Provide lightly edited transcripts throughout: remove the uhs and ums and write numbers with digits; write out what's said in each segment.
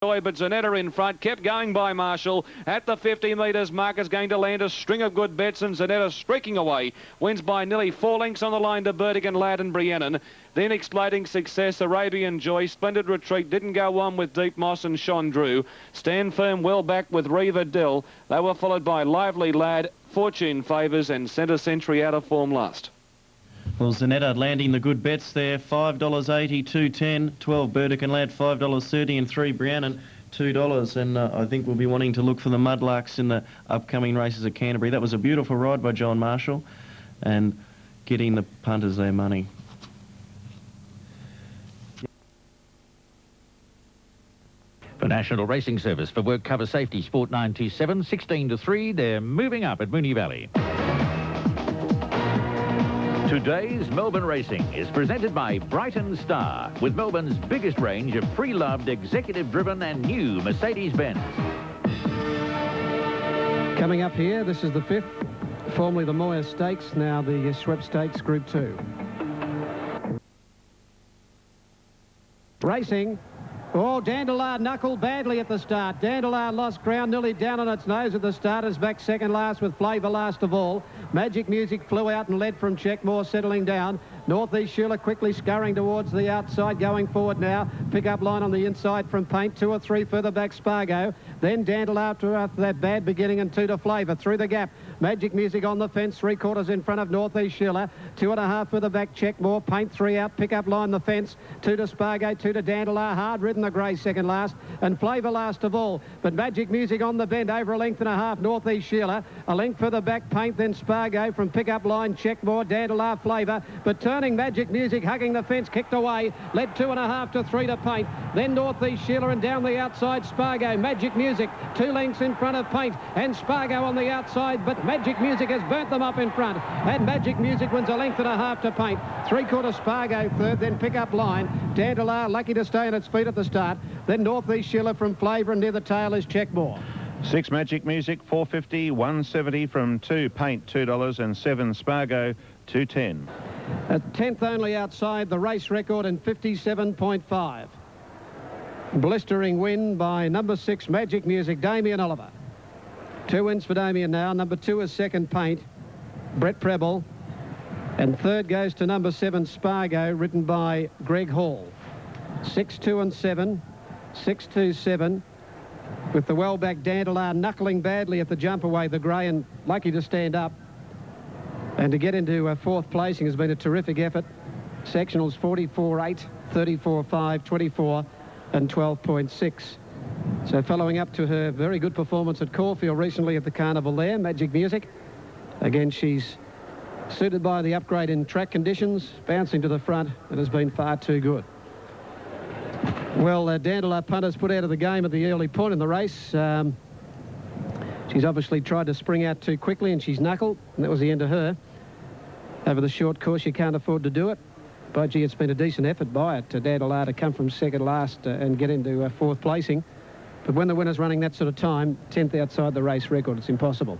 But Zanetta in front, kept going by Marshall. At the 50 metres mark is going to land a string of good bets, and Zanetta streaking away. Wins by nearly 4 lengths on the line to Burdigan, Lad and Briannon. Then Exploding Success, Arabian Joy, Splendid Retreat, didn't go on with Deep Moss and Sean Drew. Stand Firm well back with Reva Dill. They were followed by Lively Lad, Fortune Favours and Centre Century out of form last. Well, Zanetta landing the good bets there. $5.80, $2.10, 12 Burdigan Lad, $5.30 and 3 Briannon, $2. And I think we'll be wanting to look for the Mudlarks in the upcoming races at Canterbury. That was a beautiful ride by John Marshall and getting the punters their money. For National Racing Service, for Work Cover Safety, Sport 927, 16-3, they're moving up at Moonee Valley. Today's Melbourne Racing is presented by Brighton Star, with Melbourne's biggest range of pre-loved, executive-driven and new Mercedes-Benz. Coming up here, this is the 5th, formerly the Moir Stakes, now the Schweppes Stakes Group 2. Racing. Oh, Dandelion knuckled badly at the start. Dandelion lost ground, nearly down on its nose at the start. Is back second last with Flavour last of all. Magic Music flew out and led from Checkmore, settling down. Northeast Sheila quickly scurrying towards the outside, going forward now. Pick up line on the inside from Paint. 2 or 3 further back Spargo. Then Dandelion after that bad beginning, and 2 to Flavour. Through the gap. Magic Music on the fence, 3/4 in front of Northeast Sheila. 2.5 further back Checkmore. Paint 3 out. Pick up line the fence. 2 to Spargo, 2 to Dandelion. Hard ridden the grey second last, and Flavour last of all. But Magic Music on the bend over 1.5 lengths, Northeast Sheila. A length further back Paint, then Spargo from pick up line Checkmore, Dandelion, Flavour. But turning Magic Music, hugging the fence, kicked away, led 2.5 to 3 to Paint. Then Northeast Sheila, and down the outside Spargo. Magic Music 2 lengths in front of Paint, and Spargo on the outside, but Magic Music has burnt them up in front, and Magic Music wins 1.5 lengths to Paint. 3/4 Spargo third, then pick up line. Dandelion lucky to stay on its feet at the start. Then Northeast Sheila from Flavour, and near the tail is Checkmore. 6 Magic Music, $4.50, 170 from 2 Paint, $2, and 7 Spargo, $2.10. A 10th only outside the race record in 57.5. Blistering win by number 6 Magic Music, Damien Oliver. 2 wins for Damien now. Number 2 is second Paint, Brett Preble. And third goes to number 7 Spargo, ridden by Greg Hall. 6, 2 and 7. 6, 2, 7. With the well-back Dandelion knuckling badly at the jump away, the grey, and lucky to stand up. And to get into 4th placing has been a terrific effort. Sectionals 44.8, 34.5, 24 and 12.6. So following up to her very good performance at Caulfield recently at the Carnival there, Magic Music. Again, she's suited by the upgrade in track conditions, bouncing to the front, and has been far too good. Well, Dandelion punters put out of the game at the early point in the race. She's obviously tried to spring out too quickly, and she's knuckled, and that was the end of her. Over the short course, you can't afford to do it. By gee, it's been a decent effort by it, Dandelion, to come from second last and get into 4th placing. But when the winner's running that sort of time, 10th outside the race record, it's impossible.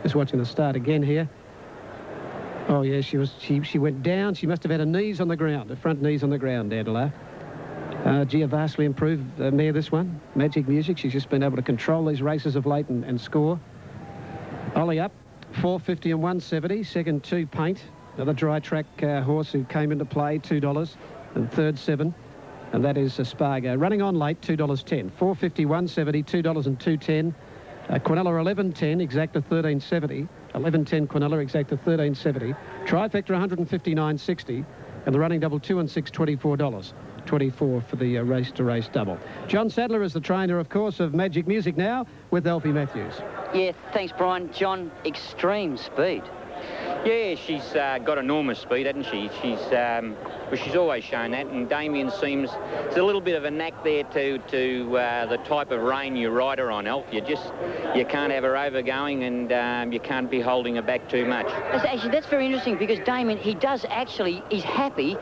Just watching the start again here. Oh, yeah, she went down. She must have had her knees on the ground, her front knees on the ground, Dandelion. Gee, a vastly improved mare, this one. Magic Music. She's just been able to control these races of late and score. Ollie up, 4.50 and 170. Second, 2 Paint. Another dry track horse who came into play, $2. And third, 7. And that is Spargo. Running on late, $2.10. 4.50, 170, $2 and 2.10. Quinella 11.10, exacta 13.70. 11.10 Quinella, exacta 13.70. Trifecta 159.60. And the running double 2 and 6, $24. 24 for the race-to-race double. John Sadler is the trainer, of course, of Magic Music now, with Alfie Matthews. Yeah, thanks, Brian. John, extreme speed. Yeah, she's got enormous speed, hasn't she? She's always shown that, and Damien seems there's a little bit of a knack there to the type of rein you ride her on, Alf. You can't have her overgoing, and you can't be holding her back too much. Actually, that's very interesting, because Damien, he's happy,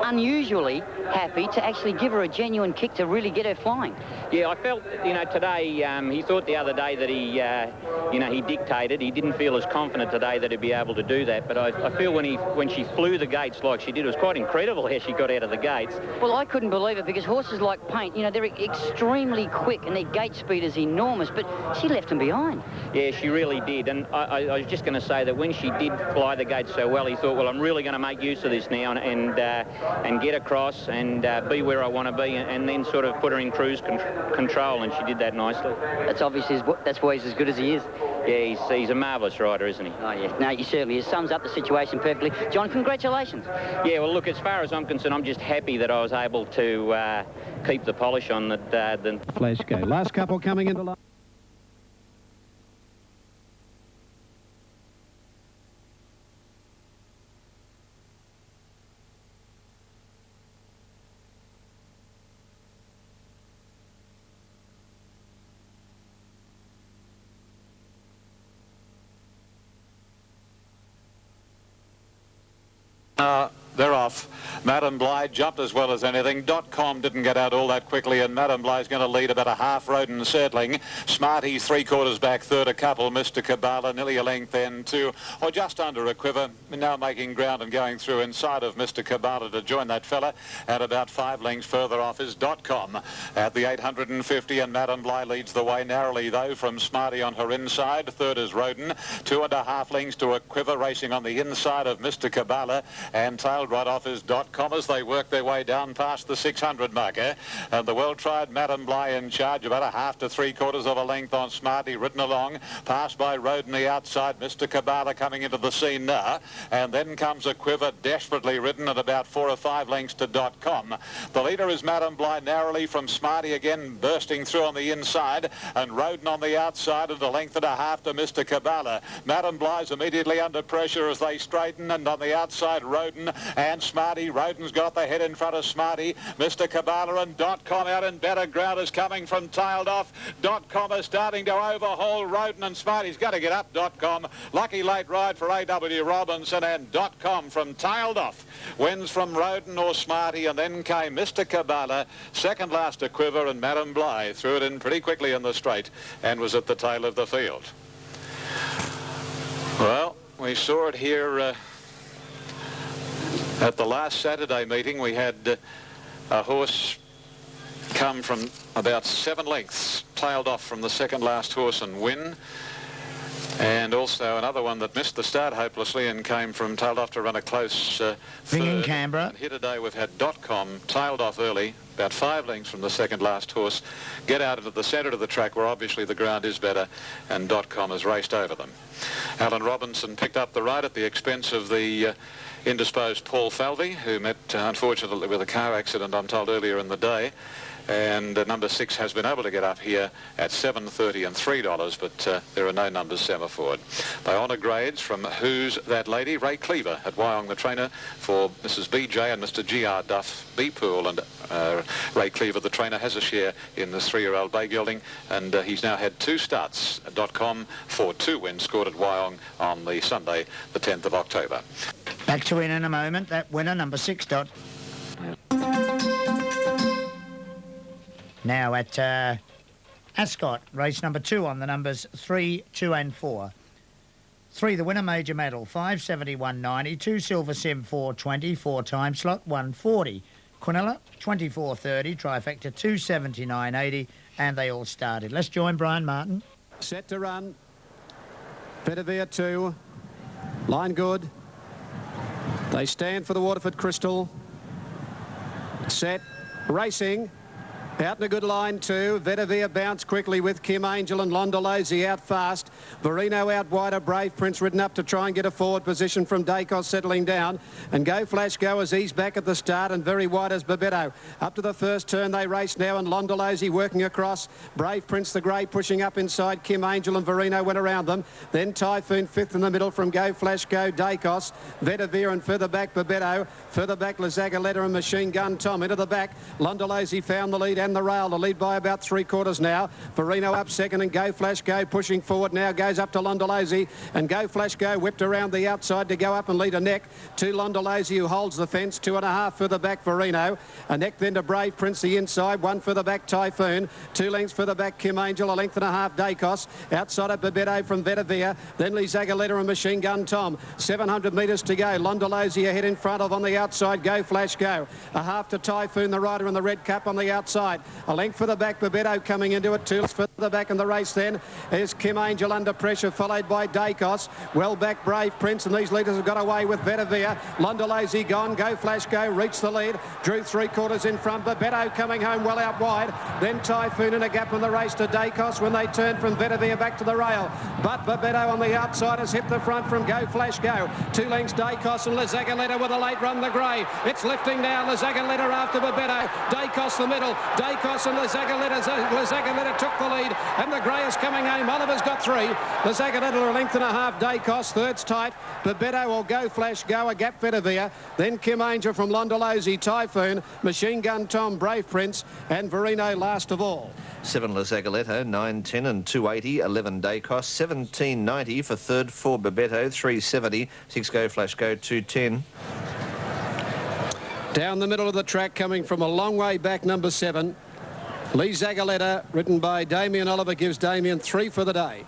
unusually, happy to actually give her a genuine kick to really get her flying. Yeah, I felt, you know, today, he thought the other day that he, you know, he dictated. He didn't feel as confident today that he'd be able to do that. But I feel when she flew the gates like she did, it was quite incredible how she got out of the gates. Well, I couldn't believe it, because horses like Paint, you know, they're extremely quick and their gate speed is enormous, but she left them behind. Yeah, she really did. And I was just going to say that when she did fly the gates so well, he thought, well, I'm really going to make use of this now and get across and be where I want to be, and then sort of put her in cruise control, and she did that nicely. That's obviously that's why he's as good as he is. Yeah, he's a marvellous rider, isn't he? Oh, yeah. No, he certainly is. Sums up the situation perfectly. John, congratulations. Yeah, well, look, as far as I'm concerned, I'm just happy that I was able to keep the polish on that. Flash go. Last couple coming into line. They're off. Madam Bly jumped as well as anything. .com didn't get out all that quickly, and Madam Bly's going to lead about a half. Roden settling. Smarty 3/4 back, third a couple. Mr. Kabbalah nearly a length then two, or just under a quiver. Now making ground and going through inside of Mr. Kabbalah to join that fella. And about 5 lengths further off is .com at the 850, and Madam Bly leads the way narrowly though from Smarty on her inside. Third is Roden. 2.5 lengths to a quiver, racing on the inside of Mr. Kabbalah, and tailed right off is .com as they work their way down past the 600 marker. And the well-tried Madam Bly in charge, about a half to 3/4 of a length on Smarty, ridden along, passed by Roden the outside. Mr. Kabbalah coming into the scene now, and then comes a quiver, desperately ridden at about 4 or 5 lengths to .com. The leader is Madam Bly narrowly from Smarty, again bursting through on the inside, and Roden on the outside at a length and a half to Mr. Kabbalah. Madam Bly's immediately under pressure as they straighten, and on the outside Roden and Smarty. Roden's got the head in front of Smarty. Mr. Kabbalah and .com out in better ground is coming from tailed off. .com is starting to overhaul Roden, and Smarty's got to get up. .com. Lucky late ride for A.W. Robinson, and .com from tailed off wins from Roden or Smarty, and then came Mr. Kabbalah, second last to quiver, and Madam Bly threw it in pretty quickly in the straight and was at the tail of the field. Well, we saw it here at the last Saturday meeting. We had a horse come from about 7 lengths, tailed off from the second last horse and win. And also another one that missed the start hopelessly and came from tailed off to run a close third. in Canberra. And here today we've had .com tailed off early, about 5 lengths from the second last horse, get out into the centre of the track where obviously the ground is better, and .com has raced over them. Alan Robinson picked up the ride at the expense of the indisposed Paul Falvey, who met unfortunately with a car accident, I'm told, earlier in the day. And number 6 has been able to get up here at $7.30 and $3, but there are no numbers semaphore. They honour grades from Who's That Lady? Ray Cleaver at Wyong, the trainer for Mrs. B.J. and Mr. G.R. Duff, B-Pool, and Ray Cleaver, the trainer, has a share in this 3-year-old bay gelding, and he's now had 2 starts at .com for 2 wins scored at Wyong on the Sunday, the 10th of October. Back to in a moment, that winner, number 6. Now at Ascot, race number 2 on the numbers 3, 2 and 4. 3, the winner, Major Medal, 571.90. 2, Silver Sim, 420. 4 time slot, 140. Quinella, 24.30. Trifecta, 279.80. And they all started. Let's join Brian Martin. Set to run. Bedivere 2. Line good. They stand for the Waterford Crystal. Set. Racing. Out in a good line too. Vedavir bounced quickly with Kim Angel and Londolese out fast. Verino out wider. Brave Prince ridden up to try and get a forward position from Dacos settling down. And Go Flash Go as he's back at the start, and very wide as Babetto. Up to the first turn they race now, and Londolese working across. Brave Prince the Grey pushing up inside. Kim Angel and Verino went around them. Then Typhoon 5th in the middle from Go Flash Go, Dacos. Vedavir, and further back Babetto. Further back Lazagoletta and Machine Gun Tom. Into the back, Londolese found the lead and the rail to lead by about 3/4 now. Verino up second and Go Flash Go pushing forward now, goes up to Londolese, and Go Flash Go whipped around the outside to go up and lead a neck to Londolese, who holds the fence. 2.5 further back Verino, a neck then to Brave Prince the inside, 1 further back Typhoon, 2 lengths further back Kim Angel, 1.5 lengths Dacos, outside of Babetto from Vedavia, then Lee Zagaletta and Machine Gun Tom. 700 metres to go. Londolese ahead in front of on the outside, Go Flash Go. A half to Typhoon, the rider in the red cap on the outside. A length for the back, Babetto coming into it. 2 lengths for the back in the race then is Kim Angel under pressure, followed by Dacos. Well back Brave Prince, and these leaders have got away with Vedavia. Londolese gone, Go Flash Go reached the lead, drew 3/4 in front. Babetto coming home well out wide. Then Typhoon in a gap in the race to Dacos when they turn from Vedavia back to the rail. But Babetto on the outside has hit the front from Go Flash Go. 2 lengths Dacos and Lazagaletta with a late run the grey. It's lifting now. Lazagaletta after Babetto. Dacos the middle. Dacos and Lazagaletta. Lazagaletta took the lead and the grey is coming home. Oliver's got 3. Lazagaletta 1.5 lengths Dacos. Third's tight. Babetto or Go Flash Go, a gap Vedavia. Then Kim Angel from Londolese, Typhoon, Machine Gun Tom, Brave Prince and Verino last of all. 7 Lazagaletta, 9.10 and 2.80, 11 Dacos, 17.90 for third, 4 Babetto, 3.70, 6 Go Flash Go, 2.10. Down the middle of the track, coming from a long way back, number 7. Lee Zagaletta, ridden by Damien Oliver, gives Damien 3 for the day.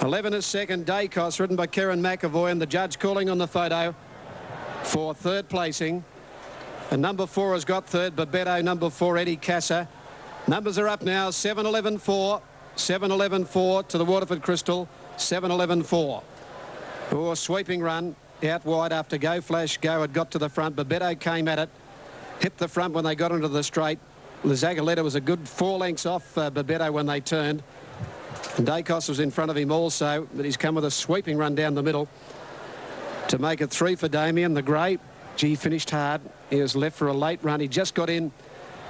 11 is second, Dacos, ridden by Karen McAvoy, and the judge calling on the photo for third placing. And number 4 has got third, Babetto, number 4, Eddie Casa. Numbers are up now, 7-11-4, 7-11-4 to the Waterford Crystal, 7-11-4. Oh, sweeping run out wide after Go Flash Go had got to the front. Babetto came at it, hit the front when they got into the straight. Lazagaletta was a good 4 lengths off Babetto when they turned. And Dacos was in front of him also, but he's come with a sweeping run down the middle to make it 3 for Damien. The grey, gee, finished hard. He was left for a late run. He just got in,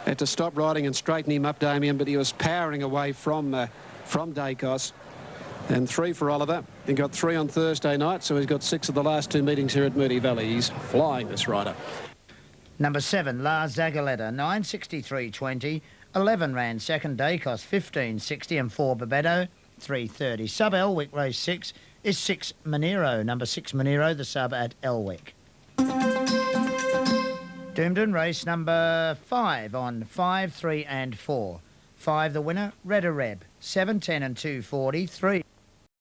had to stop riding and straighten him up, Damien, but he was powering away from Dacos. And 3 for Oliver. He got 3 on Thursday night, so he's got 6 of the last 2 meetings here at Moody Valley. He's flying, this rider. Number 7, La Zagaletta, 9.63.20. 11 ran second, Dacos, 15.60 and 4 Babetto, 3.30. Sub Elwick, race 6, is 6 Monero. Number 6 Monero, the sub at Elwick. Doomden, race number 5 on 5, 3 and 4. 5 the winner, Red a Reb. 7, 10 and 2.40. 3